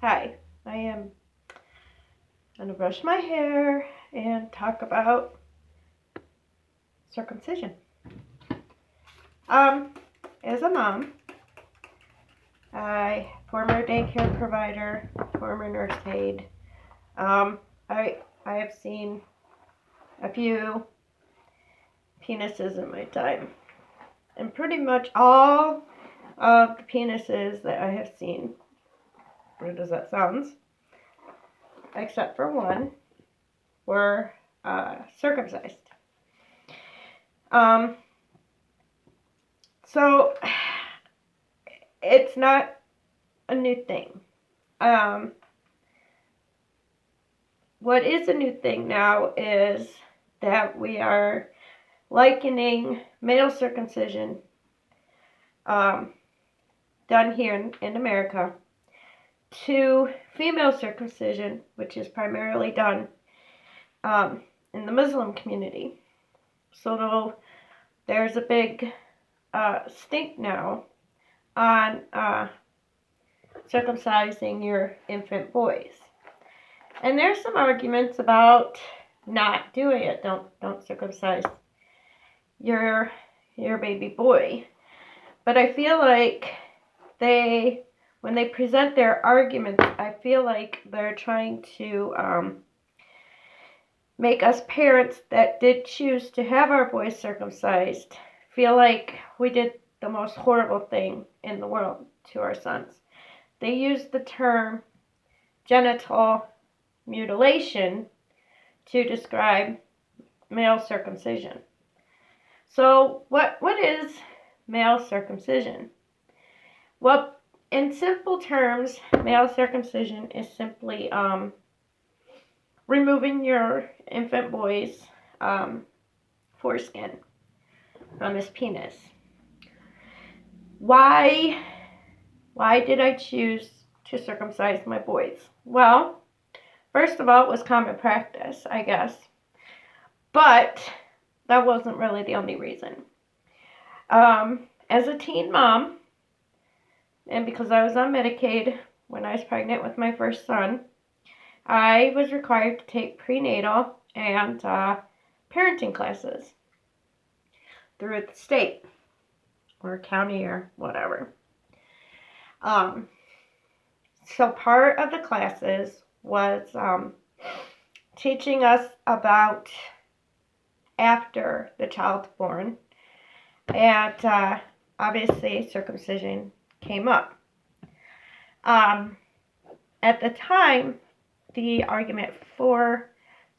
Hi, I am going to brush my hair and talk about circumcision. As a mom, former daycare provider, former nurse aide, I have seen a few penises in my time. And pretty much all of the penises that I have seen, weird as that sounds, except for one, were circumcised. So it's not a new thing. What is a new thing now is that we are likening male circumcision done here in America to female circumcision, which is primarily done in the Muslim community. So there's a big stink now on circumcising your infant boys. And there's some arguments about not doing it. Don't circumcise your baby boy. But I feel like when they present their arguments, I feel like they're trying to make us parents that did choose to have our boys circumcised feel like we did the most horrible thing in the world to our sons. They use the term genital mutilation to describe male circumcision. So what is male circumcision? Well, in simple terms, male circumcision is simply removing your infant boy's foreskin from his penis. Why did I choose to circumcise my boys? Well, first of all, it was common practice, I guess. But that wasn't really the only reason. As a teen mom, and because I was on Medicaid when I was pregnant with my first son, I was required to take prenatal and parenting classes through the state or county or whatever. So part of the classes was teaching us about after the child's born, and obviously circumcision came up. At the time, the argument for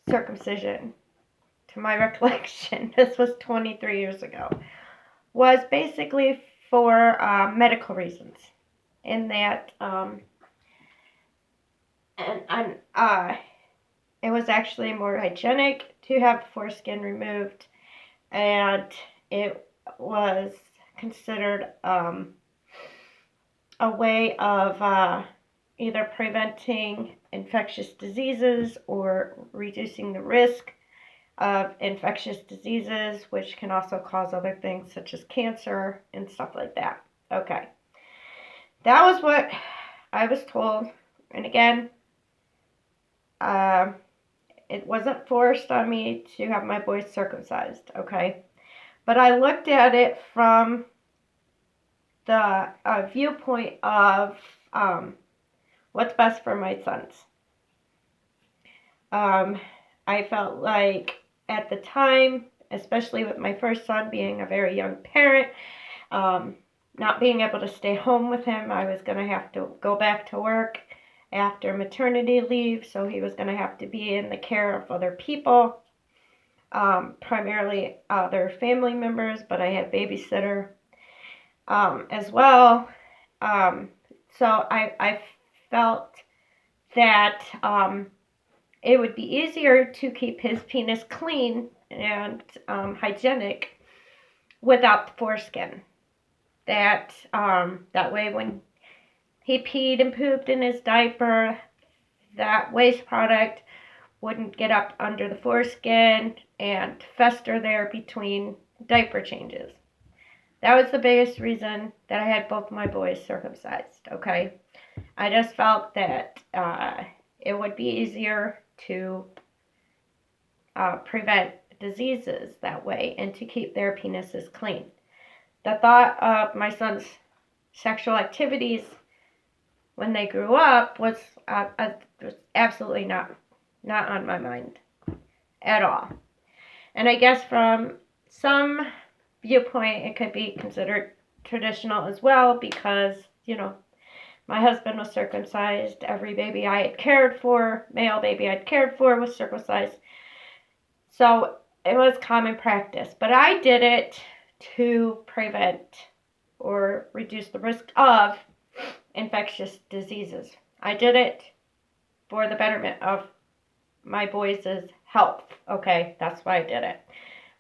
circumcision, to my recollection, this was 23 years ago, was basically for medical reasons, in that it was actually more hygienic to have the foreskin removed, and it was considered a way of either preventing infectious diseases or reducing the risk of infectious diseases, which can also cause other things such as cancer and stuff like that. Okay. That was what I was told. And again, it wasn't forced on me to have my boys circumcised, okay? But I looked at it from the viewpoint of what's best for my sons. I felt like at the time, especially with my first son being a very young parent, not being able to stay home with him, I was going to have to go back to work after maternity leave, so he was going to have to be in the care of other people, primarily other family members, but I had babysitter as well. So I felt that it would be easier to keep his penis clean and hygienic without the foreskin. That way when he peed and pooped in his diaper, that waste product wouldn't get up under the foreskin and fester there between diaper changes. That was the biggest reason that I had both my boys circumcised, okay? I just felt that it would be easier to prevent diseases that way and to keep their penises clean. The thought of my son's sexual activities when they grew up was absolutely not on my mind at all. And I guess from some viewpoint, it could be considered traditional as well because, my husband was circumcised. Every baby I had cared for, male baby I'd cared for, was circumcised. So it was common practice. But I did it to prevent or reduce the risk of infectious diseases. I did it for the betterment of my boys' health. Okay, that's why I did it.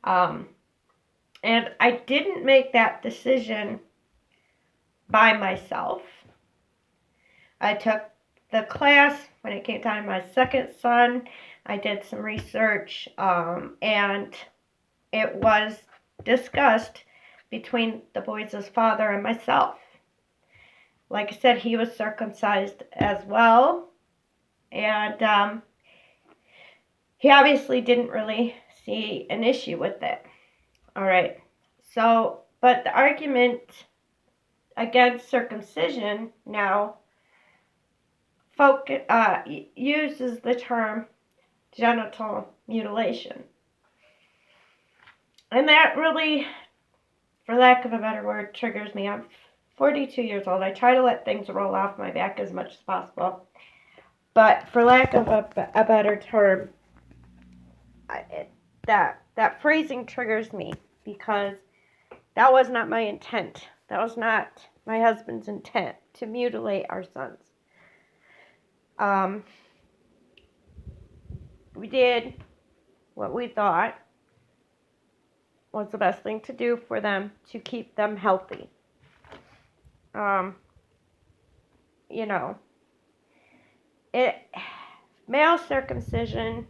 And I didn't make that decision by myself. I took the class when it came time to my second son. I did some research, and it was discussed between the boys' father and myself. Like I said, he was circumcised as well, and he obviously didn't really see an issue with it. All right. So, but the argument against circumcision now uses the term genital mutilation. And that really, for lack of a better word, triggers me. I'm 42 years old. I try to let things roll off my back as much as possible. But for lack of a better term, that phrasing triggers me because that was not my intent. That was not my husband's intent to mutilate our sons. We did what we thought was the best thing to do for them to keep them healthy. Male circumcision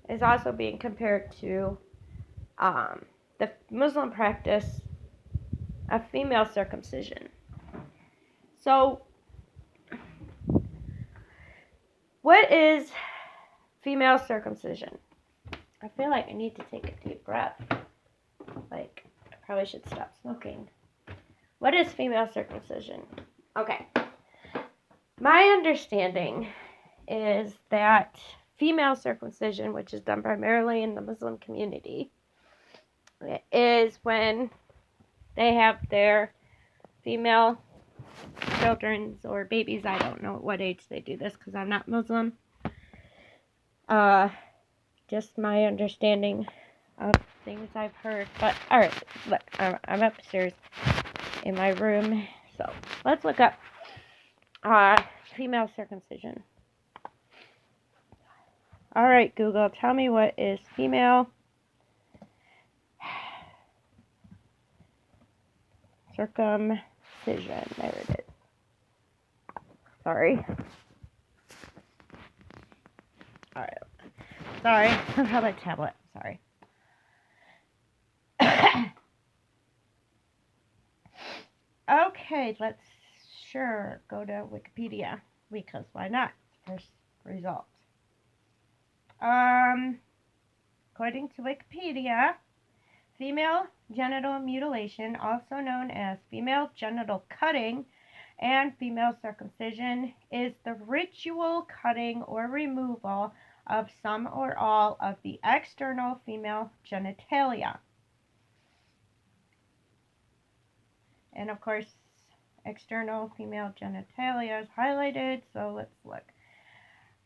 is also being compared to the Muslim practice of female circumcision. So, what is female circumcision? I feel like I need to take a deep breath. Like, I probably should stop smoking. What is female circumcision? Okay. My understanding is that female circumcision, which is done primarily in the Muslim community, is when they have their female children or babies. I don't know at what age they do this because I'm not Muslim. Just my understanding of things I've heard. But, alright, look, I'm upstairs in my room. So, let's look up female circumcision. Alright, Google, tell me what is female circumcision. There it is. Sorry. Alright. Sorry. I don't have a tablet. Sorry. Okay, let's go to Wikipedia because why not? First result. According to Wikipedia, female genital mutilation, also known as female genital cutting and female circumcision, is the ritual cutting or removal of some or all of the external female genitalia. And of course, external female genitalia is highlighted, so let's look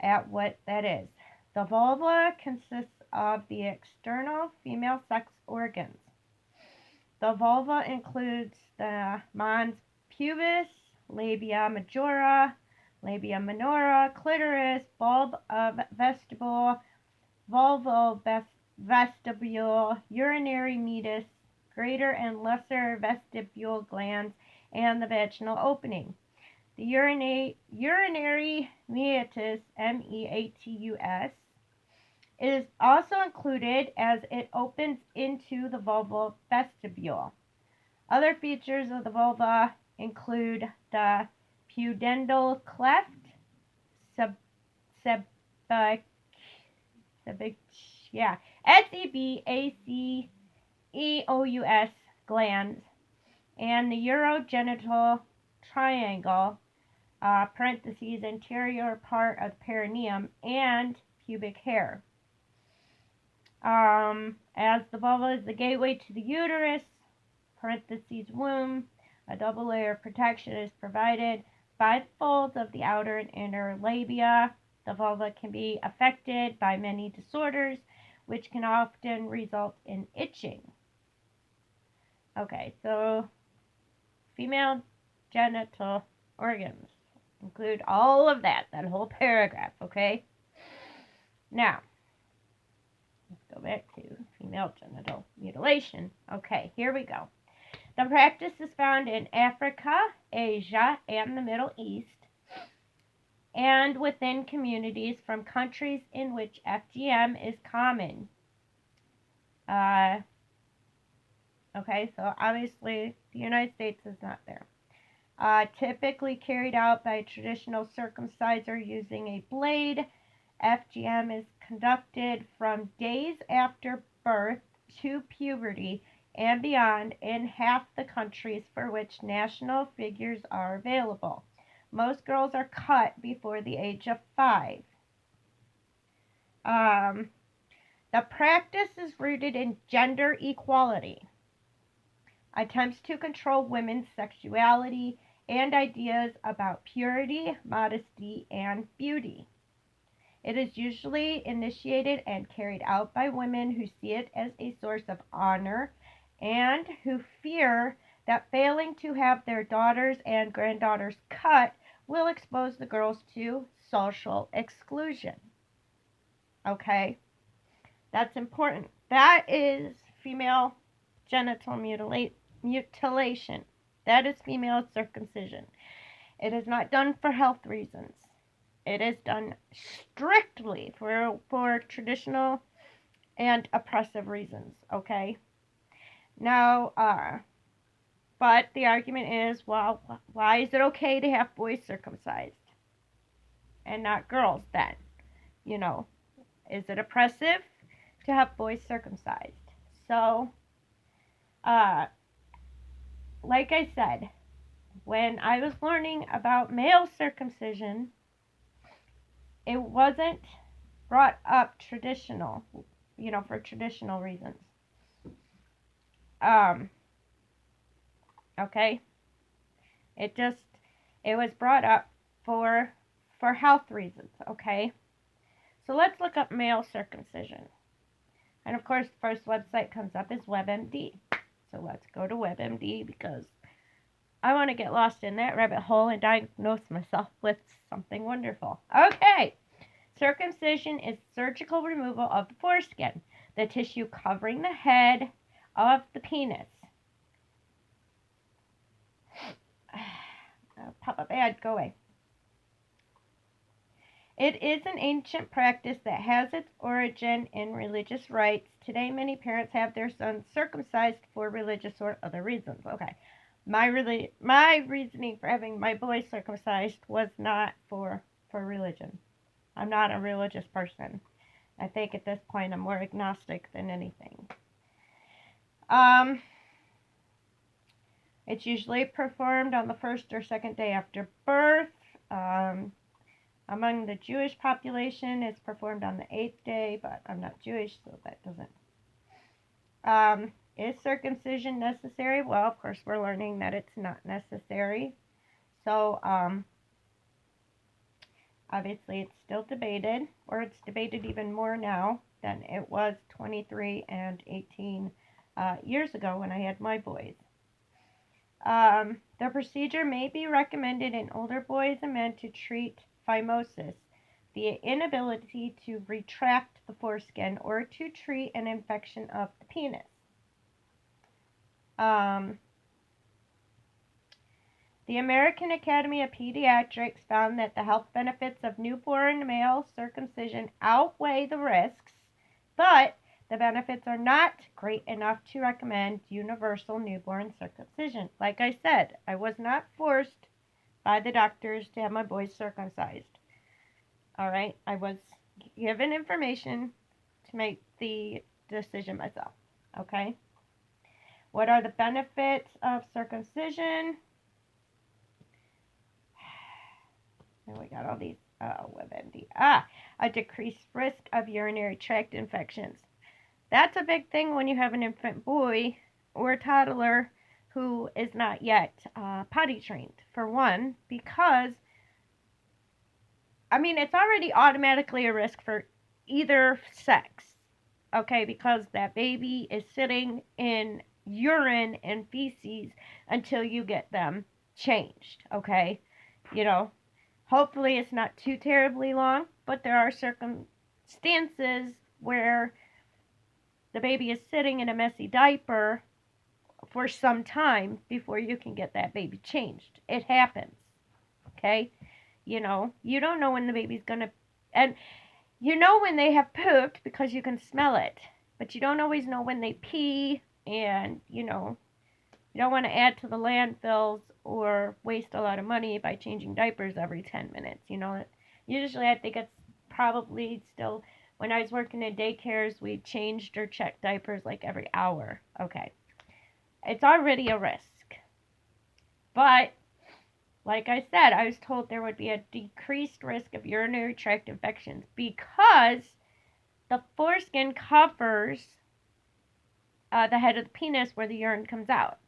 at what that is. The vulva consists of the external female sex organs. The vulva includes the mons pubis, labia majora, labia minora, clitoris, bulb of vestibule, vulval vestibule, urinary meatus, greater and lesser vestibule glands, and the vaginal opening. The urinary meatus, meatus, is also included as it opens into the vulval vestibule. Other features of the vulva include the pudendal cleft, sub, sub, yeah, sebaceous glands, and the urogenital triangle, parentheses, anterior part of the perineum, and pubic hair. As the vulva is the gateway to the uterus, parentheses, womb, a double layer of protection is provided by the folds of the outer and inner labia. The vulva can be affected by many disorders, which can often result in itching. Okay, so female genital organs include all of that whole paragraph, okay? Now, let's go back to female genital mutilation. Okay, here we go. The practice is found in Africa, Asia, and the Middle East, and within communities from countries in which FGM is common. Okay, so obviously the United States is not there. Typically carried out by a traditional circumciser using a blade. FGM is conducted from days after birth to puberty and beyond in half the countries for which national figures are available. Most girls are cut before the age of 5. The practice is rooted in gender equality. Attempts to control women's sexuality and ideas about purity, modesty, and beauty. It is usually initiated and carried out by women who see it as a source of honor and who fear that failing to have their daughters and granddaughters cut will expose the girls to social exclusion. Okay? That's important. That is female genital mutilation. That is female circumcision. It is not done for health reasons. It is done strictly for traditional and oppressive reasons, okay? Now, but the argument is, well, why is it okay to have boys circumcised and not girls then? You know, is it oppressive to have boys circumcised? So, like I said, when I was learning about male circumcision, it wasn't brought up traditional, for traditional reasons. Okay? It was brought up for health reasons, okay? So let's look up male circumcision. And of course, the first website comes up is WebMD. So let's go to WebMD because I want to get lost in that rabbit hole and diagnose myself with something wonderful. Okay. Circumcision is surgical removal of the foreskin, the tissue covering the head of the penis. Papa Bad, go away. It is an ancient practice that has its origin in religious rites. Today, many parents have their sons circumcised for religious or other reasons. Okay. My reasoning for having my boys circumcised was not for religion. I'm not a religious person. I think at this point I'm more agnostic than anything. It's usually performed on the first or second day after birth. Among the Jewish population, it's performed on the 8th day, but I'm not Jewish, so that doesn't. Is circumcision necessary? Well, of course, we're learning that it's not necessary. So, obviously, it's still debated, or it's debated even more now than it was 23 and 18 years ago when I had my boys. The procedure may be recommended in older boys and men to treat phimosis, the inability to retract the foreskin, or to treat an infection of the penis. The American Academy of Pediatrics found that the health benefits of newborn male circumcision outweigh the risks, but the benefits are not great enough to recommend universal newborn circumcision. Like I said, I was not forced by the doctors to have my boys circumcised. All right, I was given information to make the decision myself. Okay, what are the benefits of circumcision? And we got all these WebMD. A decreased risk of urinary tract infections. That's a big thing when you have an infant boy or a toddler who is not yet potty trained, for one, because, I mean, it's already automatically a risk for either sex, okay, because that baby is sitting in urine and feces until you get them changed, okay? You know, hopefully it's not too terribly long, but there are circumstances where the baby is sitting in a messy diaper for some time before you can get that baby changed. It happens, okay? You know, you don't know when the baby's gonna, and you know when they have pooped because you can smell it, but you don't always know when they pee, and you know, you don't want to add to the landfills or waste a lot of money by changing diapers every 10 minutes. You know, usually I think it's probably still, when I was working in daycares, we changed or checked diapers like every hour. Okay. It's already a risk. But, like I said, I was told there would be a decreased risk of urinary tract infections because the foreskin covers the head of the penis where the urine comes out.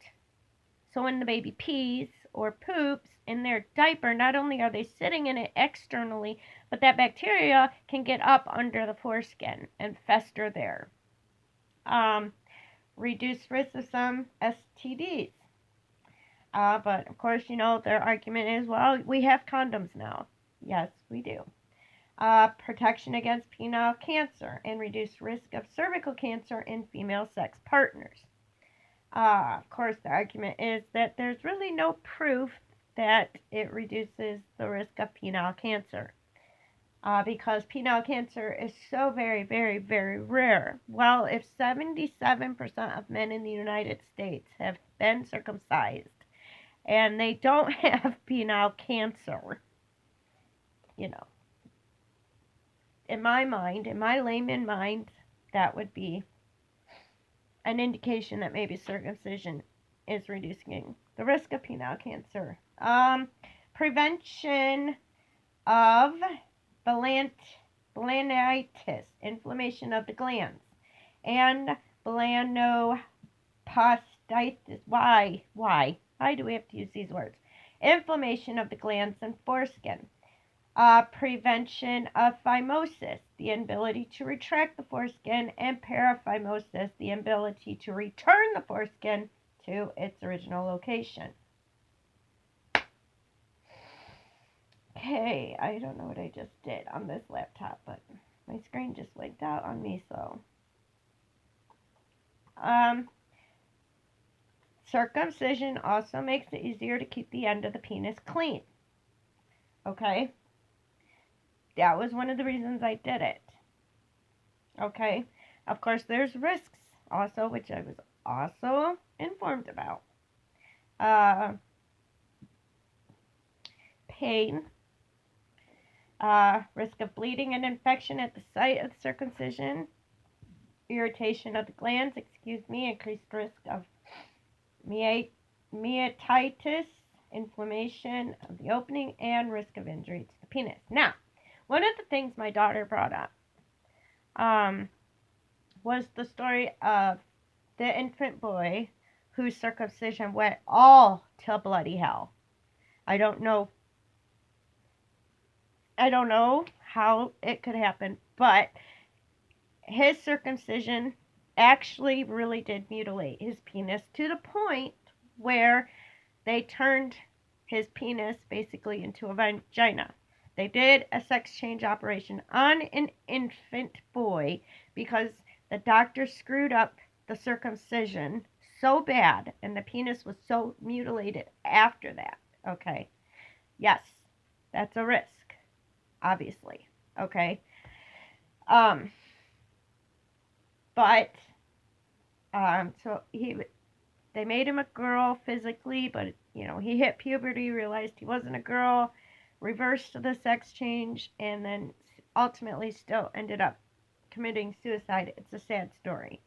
So when the baby pees or poops in their diaper, not only are they sitting in it externally, but that bacteria can get up under the foreskin and fester there. Reduced risk of some STDs. But of course, you know, their argument is, well, we have condoms now. Yes, we do. Protection against penile cancer and reduced risk of cervical cancer in female sex partners. Of course, the argument is that there's really no proof that it reduces the risk of penile cancer because penile cancer is so very, very, very rare. Well, if 77% of men in the United States have been circumcised and they don't have penile cancer, you know, in my mind, in my layman mind, that would be an indication that maybe circumcision is reducing the risk of penile cancer. Prevention of balanitis, inflammation of the glands, and balanopostitis. Why do we have to use these words? Inflammation of the glands and foreskin. Prevention of phimosis, the inability to retract the foreskin, and paraphimosis, the ability to return the foreskin to its original location. Okay, I don't know what I just did on this laptop, but my screen just winked out on me, so. Circumcision also makes it easier to keep the end of the penis clean. Okay? That was one of the reasons I did it. Okay? Of course, there's risks also, which I was also informed about. Pain. Risk of bleeding and infection at the site of circumcision. Irritation of the glands, increased risk of myositis, inflammation of the opening, and risk of injury to the penis. Now, one of the things my daughter brought up was the story of the infant boy whose circumcision went all to bloody hell. I don't know how it could happen, but his circumcision actually really did mutilate his penis to the point where they turned his penis basically into a vagina. They did a sex change operation on an infant boy because the doctor screwed up the circumcision so bad and the penis was so mutilated after that. Okay. Yes, that's a risk, obviously. Okay. But so they made him a girl physically, but he hit puberty, realized he wasn't a girl, reversed the sex change, and then ultimately still ended up committing suicide. It's a sad story.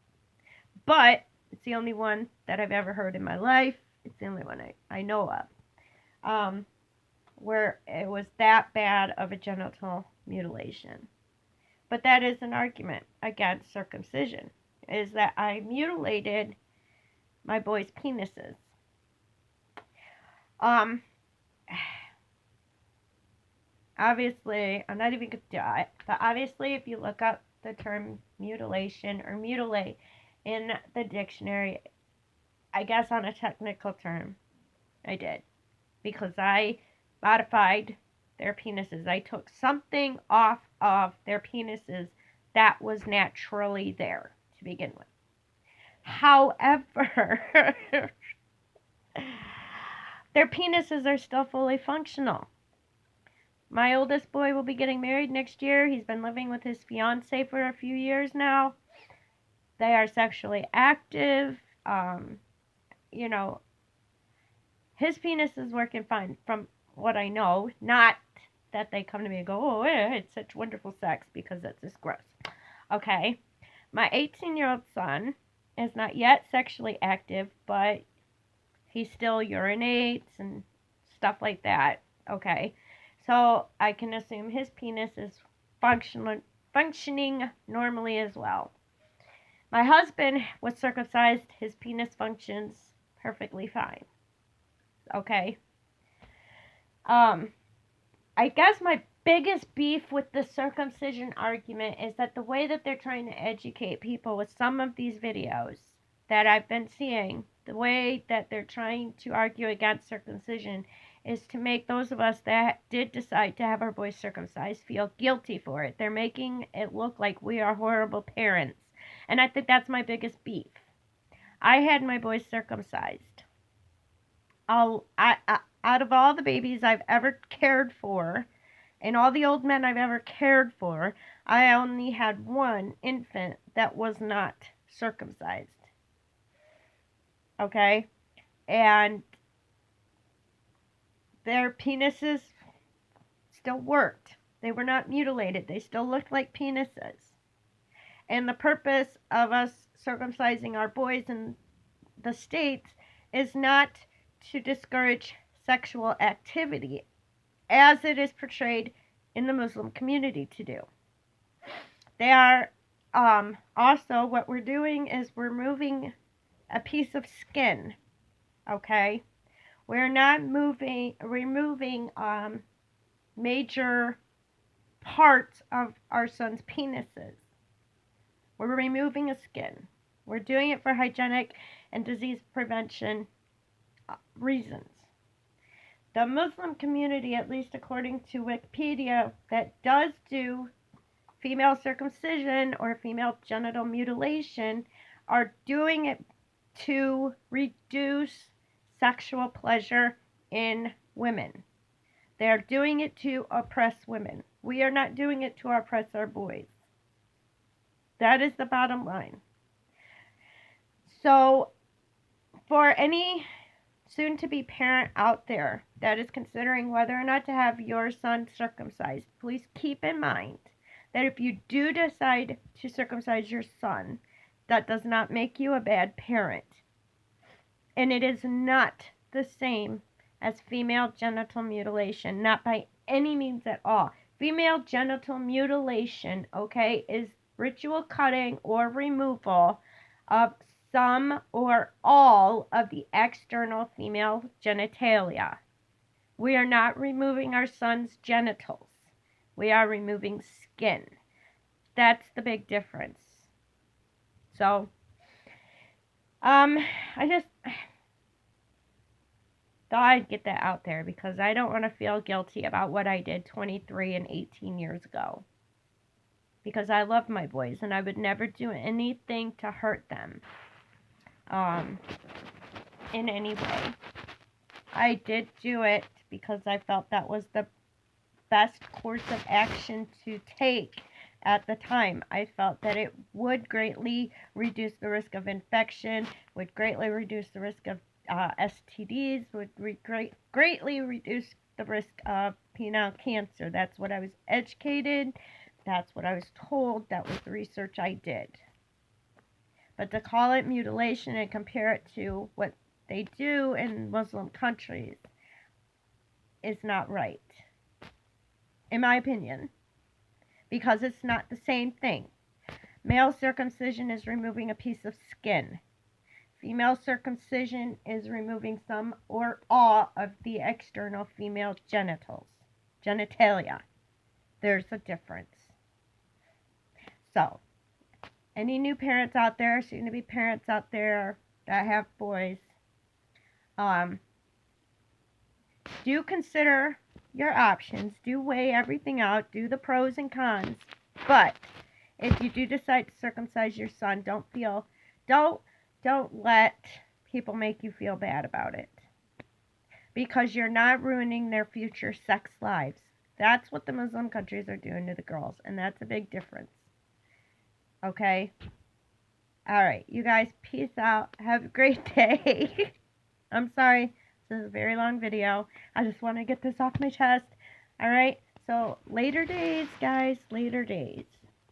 But it's the only one that I've ever heard in my life. It's the only one I know of. Where it was that bad of a genital mutilation. But that is an argument against circumcision, is that I mutilated my boys' penises. Obviously, I'm not even going to do it, but obviously if you look up the term mutilation or mutilate in the dictionary, I guess on a technical term, I did. Because I modified their penises. I took something off of their penises that was naturally there to begin with. However, their penises are still fully functional. My oldest boy will be getting married next year. He's been living with his fiance for a few years now. They are sexually active. His penis is working fine from what I know. Not that they come to me and go, oh, it's such wonderful sex, because that's just gross. Okay. My 18-year-old son is not yet sexually active, but he still urinates and stuff like that. Okay. So I can assume his penis is functioning normally as well. My husband was circumcised. His penis functions perfectly fine. Okay. I guess my biggest beef with the circumcision argument is that the way that they're trying to educate people with some of these videos that I've been seeing, the way that they're trying to argue against circumcision is to make those of us that did decide to have our boys circumcised feel guilty for it. They're making it look like we are horrible parents. And I think that's my biggest beef. I had my boys circumcised. Out of all the babies I've ever cared for, and all the old men I've ever cared for, I only had one infant that was not circumcised. Okay? And their penises still worked. They were not mutilated. They still looked like penises. And the purpose of us circumcising our boys in the States is not to discourage sexual activity, as it is portrayed in the Muslim community to do. They are also, what we're doing is we're removing a piece of skin. Okay? We're not removing major parts of our son's penises. We're removing a skin. We're doing it for hygienic and disease prevention reasons. The Muslim community, at least according to Wikipedia, that does do female circumcision or female genital mutilation are doing it to reduce sexual pleasure in women. They're doing it to oppress women. We are not doing it to oppress our boys. That is the bottom line. So, for any soon-to-be parent out there that is considering whether or not to have your son circumcised, please keep in mind that if you do decide to circumcise your son, that does not make you a bad parent. And it is not the same as female genital mutilation, not by any means at all. Female genital mutilation, okay, is ritual cutting or removal of some or all of the external female genitalia. We are not removing our son's genitals. We are removing skin. That's the big difference. So, I just thought I'd get that out there because I don't want to feel guilty about what I did 23 and 18 years ago. Because I love my boys and I would never do anything to hurt them in any way. I did do it because I felt that was the best course of action to take at the time. I felt that it would greatly reduce the risk of infection, would greatly reduce the risk of STDs would greatly reduce the risk of penile cancer. That's what I was educated. That's what I was told. That was the research I did. But to call it mutilation and compare it to what they do in Muslim countries is not right, in my opinion, because it's not the same thing. Male circumcision is removing a piece of skin. Female circumcision is removing some or all of the external female genitalia. There's a difference. So, any new parents out there, soon to be parents out there that have boys, do consider your options. Do weigh everything out. Do the pros and cons. But if you do decide to circumcise your son, don't let people make you feel bad about it, because you're not ruining their future sex lives. That's what the Muslim countries are doing to the girls, and that's a big difference. Okay? Alright, you guys, peace out. Have a great day. I'm sorry, this is a very long video. I just want to get this off my chest. Alright, so later days, guys, later days.